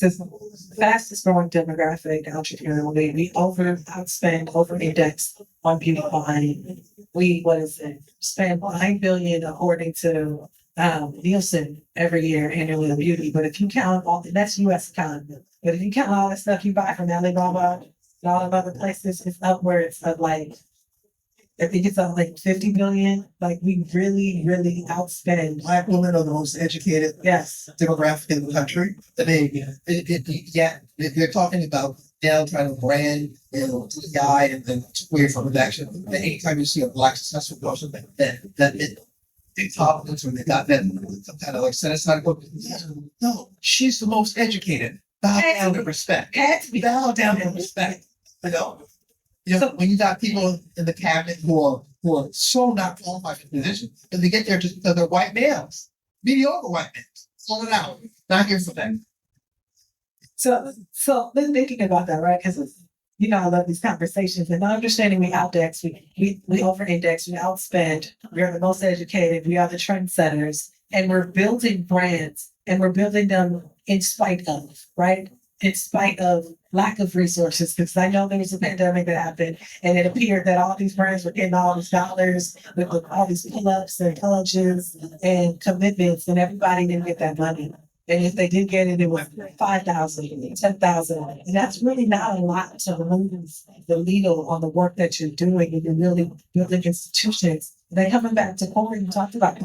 It's the fastest growing demographic entrepreneurially. We outspend, over index on beauty buying. We, what is it, spend 9 billion according to Nielsen every year annually on beauty. But if you count all, that's US economy. But if you count all the stuff you buy from Alibaba and all of other places, it's upwards of like, I think it's up like 50 billion. Like we really, really outspend. Black women are the most educated Yes. demographic in the country. I mean, they're talking about now trying to brand, DEI and then away from action. Anytime you see a black successful person, they talk when they got that some kind of like set aside book. No, she's the most educated. Bow down to respect. Bow down to respect. When you got people in the cabinet who are so not qualified for the position, and they get there just because they're white males, mediocre white males, pull it out, not here for them. So been thinking about that, right? Because I love these conversations and understanding we outdex, we over index, we outspend, we are the most educated, we are the trendsetters, and we're building brands and we're building them in spite of, right? In spite of lack of resources, because I know there was a pandemic that happened and it appeared that all these brands were getting all these dollars with all these pull-ups and pledges and commitments, and everybody didn't get that money. And if they did get it, it was 5,000, 10,000. And that's really not a lot to move the needle on the work that you're doing, and you're really building institutions. And then coming back to Corey, you talked about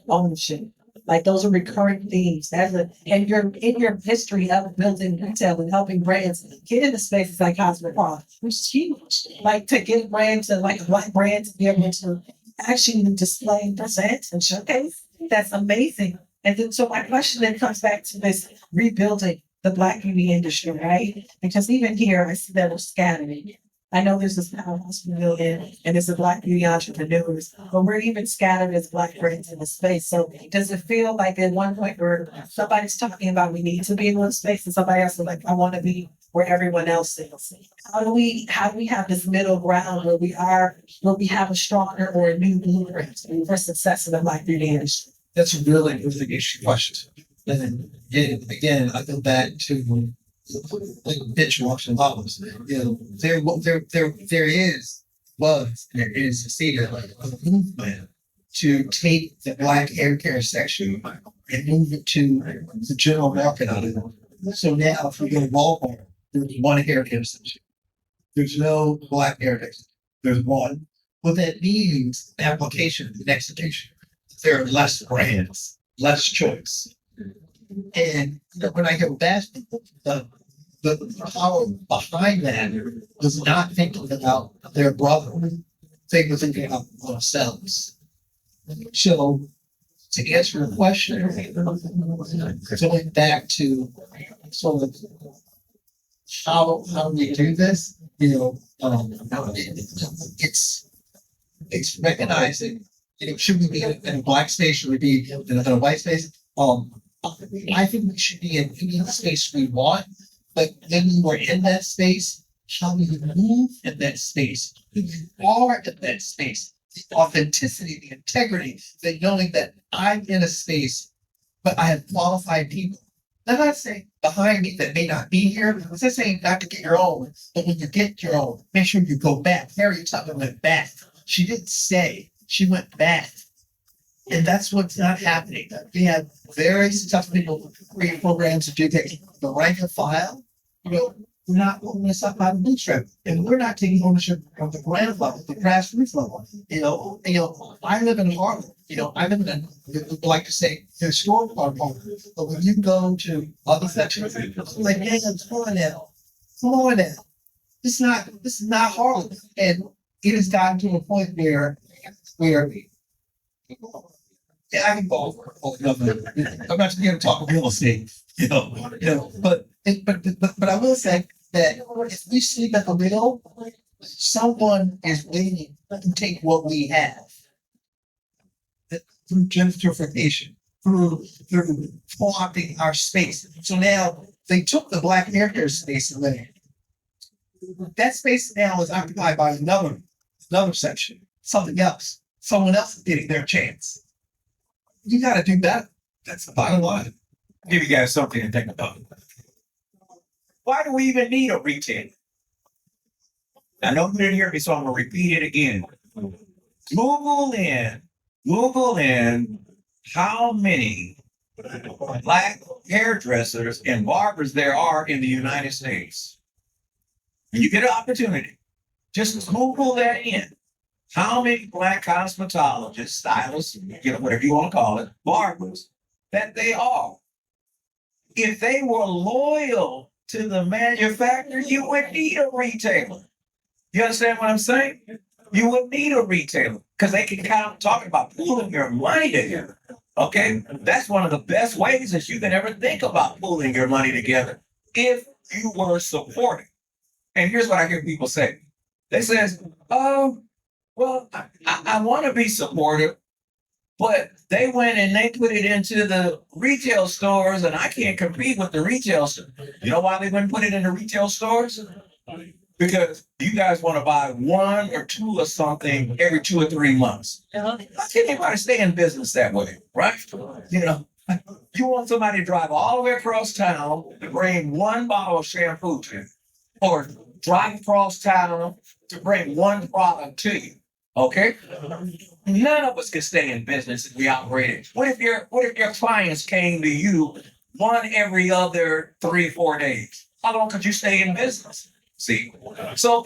ownership. Like those are recurring themes. And you're in your history of building retail and helping brands get into spaces like Cosmopolitan, which is huge. Like to get a brand to like a black brand to be able to actually display and present and showcase. That's amazing. And then so my question then comes back to this rebuilding the Black beauty industry, right? Because even here I see that we're scattering. I know there's this Powerhouse Pavilion and there's a Black beauty entrepreneurs, but we're even scattered as Black brands in the space. So does it feel like at one point where somebody's talking about we need to be in one space and somebody else is like, I want to be where everyone else is? How do we have this middle ground where we have a stronger or a new blueprint for success in the Black beauty industry? That's a really issue question. And again, I go back to like benchmarks and models. There is a seed of a movement to take the Black hair care section and move it to the general market on it. So now if you go to Walmart, there's one hair care section. There's no Black hair care section. There's one. What that means, application and execution. There are less brands, less choice. And when I go back, the power behind that was not thinking about their brother. They were thinking about themselves. So to answer your question, going back to sort of how we do this, it's recognizing. Should we be in a Black space? Should we be in a white space? I think we should be in any space we want, but then when we're in that space, how we move in that space, who you are in that space, the authenticity, the integrity, the knowing that I'm in a space, but I have qualified people. I'm not saying behind me that may not be here. I'm just saying not to get your own, but when you get your own, make sure you go back. Harriet Tubman went back. She didn't say. She went back. And that's what's not happening. We have very successful people create programs to do the rank and file. We're not pulling this up by the bootstrap. And we're not taking ownership of the ground level, the grassroots level. I live in Harmon. I live in like to say, the historical part of Harmon. But when you go to other sections, it's like, hey, come on now. This is not Harlem. And it has gotten to a point where I can go over. I'm not here to talk real estate, but I will say that if we sleep at the wheel, someone is waiting to take what we have through gentrification, through co-opting our space. So now they took the Black hair care space and that space now is occupied by another section, something else. Someone else is getting their chance. You got to do that. That's the bottom line. Give you guys something to think about. Why do we even need a retailer? I know you didn't hear me, so I'm gonna repeat it again. Google in how many black hairdressers and barbers there are in the United States. When you get an opportunity, just Google that in. How many black cosmetologists, stylists, whatever you want to call it, barbers, that they are. If they were loyal to the manufacturer, you would need a retailer. You understand what I'm saying? You would need a retailer because they can kind of talk about pooling your money together. Okay, that's one of the best ways that you can ever think about pooling your money together if you were supported. And here's what I hear people say: they says, "Oh, well, I want to be supportive, but they went and they put it into the retail stores, and I can't compete with the retail store." You know why they wouldn't put it in the retail stores? Because you guys want to buy one or two of something every 2 or 3 months. How can anybody stay in business that way, right? You want somebody to drive all the way across town to bring one bottle of shampoo to you, or drive across town to bring one product to you. Okay? None of us can stay in business if we operated. What if your clients came to you one every other 3 or 4 days? How long could you stay in business? See? So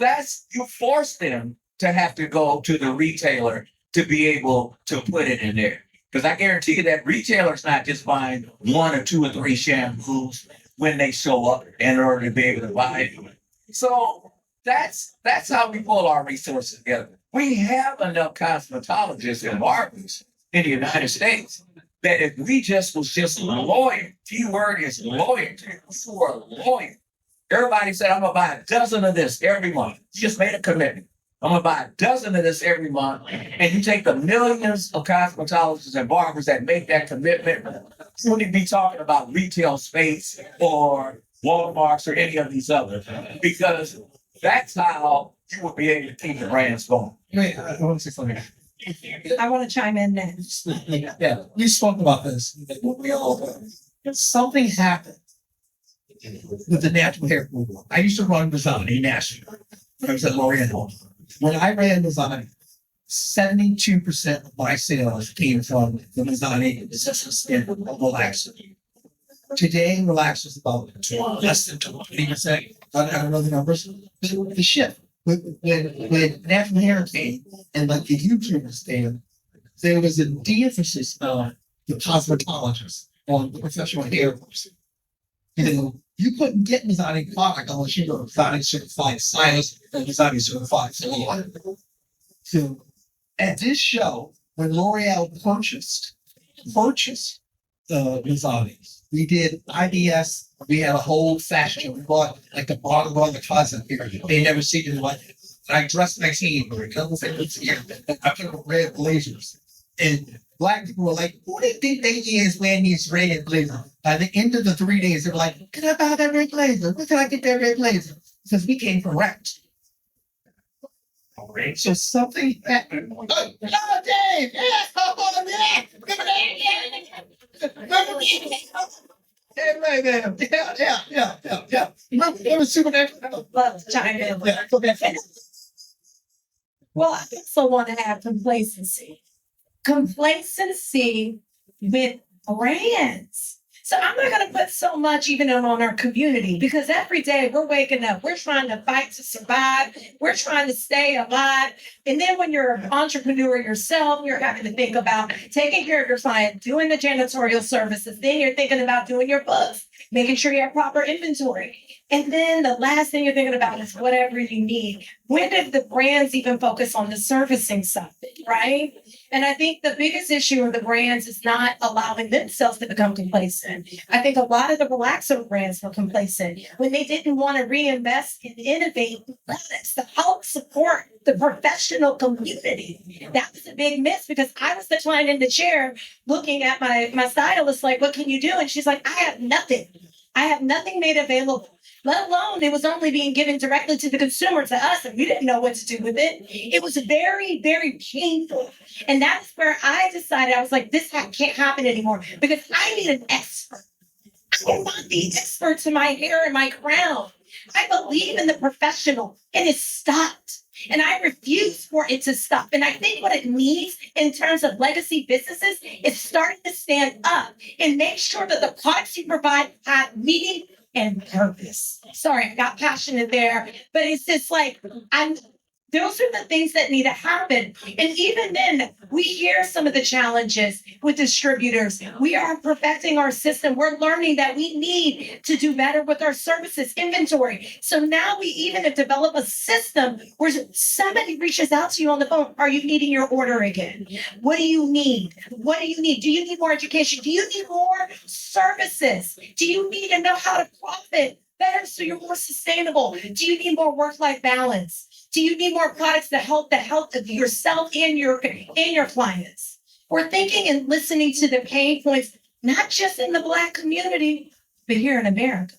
you force them to have to go to the retailer to be able to put it in there. Because I guarantee you that retailer's not just buying 1 or 2 or 3 shampoos when they show up in order to be able to buy it. So that's how we pull our resources together. We have enough cosmetologists and barbers in the United States that if we was just loyal, keyword is loyalty. You are loyal. Everybody said, "I'm gonna buy a dozen of this every month." You just made a commitment. "I'm gonna buy a dozen of this every month." And you take the millions of cosmetologists and barbers that make that commitment, you wouldn't be talking about retail space or Walmarts or any of these others, because that's how you would be able to keep the brands going. Wait, I want to say something. I want to chime in next. Yeah, we spoke about this. Something happened with the natural hair movement. I used to run Design National. I was at L'Oreal. When I ran Design, 72% of my sales came from the Design business and relaxer. Today, relaxer is about less than 20%. I don't know the numbers. The shift when natural hair came and like the YouTubers came, there was a de-emphasis on the cosmetologists, on the professional hair person. You couldn't get designing product unless you were designing certified stylist and designing certified salon. So at this show, when L'Oreal purchased designing, we did IBS. We had a whole fashion. We bought like the bottom of the closet here. They never seen it like it. And I dressed my team for a couple of things here. I put on red blazers. And black people were like, "Who do you think they is wearing these red blazers?" By the end of the 3 days, they were like, "Can I buy that red blazer? Where can I get that red blazer?" Because we came correct. So something happened. Oh, Dave! Yeah, come on, man! Yeah. It was supernatural. Love to chime in. Yeah, okay. Well, I also want to have complacency. Complacency with brands. So I'm not going to put so much even on our community, because every day we're waking up, we're trying to fight to survive. We're trying to stay alive. And then when you're an entrepreneur yourself, you're having to think about taking care of your client, doing the janitorial services. Then you're thinking about doing your books, making sure you have proper inventory. And then the last thing you're thinking about is whatever you need. When did the brands even focus on the servicing side, right? And I think the biggest issue of the brands is not allowing themselves to become complacent. I think a lot of the relaxer brands were complacent when they didn't want to reinvest and innovate products to help support the professional community. That was a big miss, because I was the client in the chair looking at my stylist like, "What can you do?" And she's like, "I have nothing. I have nothing made available." Let alone it was only being given directly to the consumer, to us, and we didn't know what to do with it. It was very, very painful. And that's where I decided, I was like, this can't happen anymore, because I need an expert. I want the expert to my hair and my crown. I believe in the professional. It is stopped. And I refuse for it to stop. And I think what it needs in terms of legacy businesses is starting to stand up and make sure that the products you provide have meaning and purpose. Sorry, I got passionate there, but it's just like, those are the things that need to happen. And even then, we hear some of the challenges with distributors. We are perfecting our system. We're learning that we need to do better with our services inventory. So now we even have developed a system where somebody reaches out to you on the phone. Are you needing your order again? What do you need? What do you need? Do you need more education? Do you need more services? Do you need to know how to profit better so you're more sustainable? Do you need more work-life balance? Do you need more products to help the health of yourself and your clients? We're thinking and listening to the pain points, not just in the Black community, but here in America.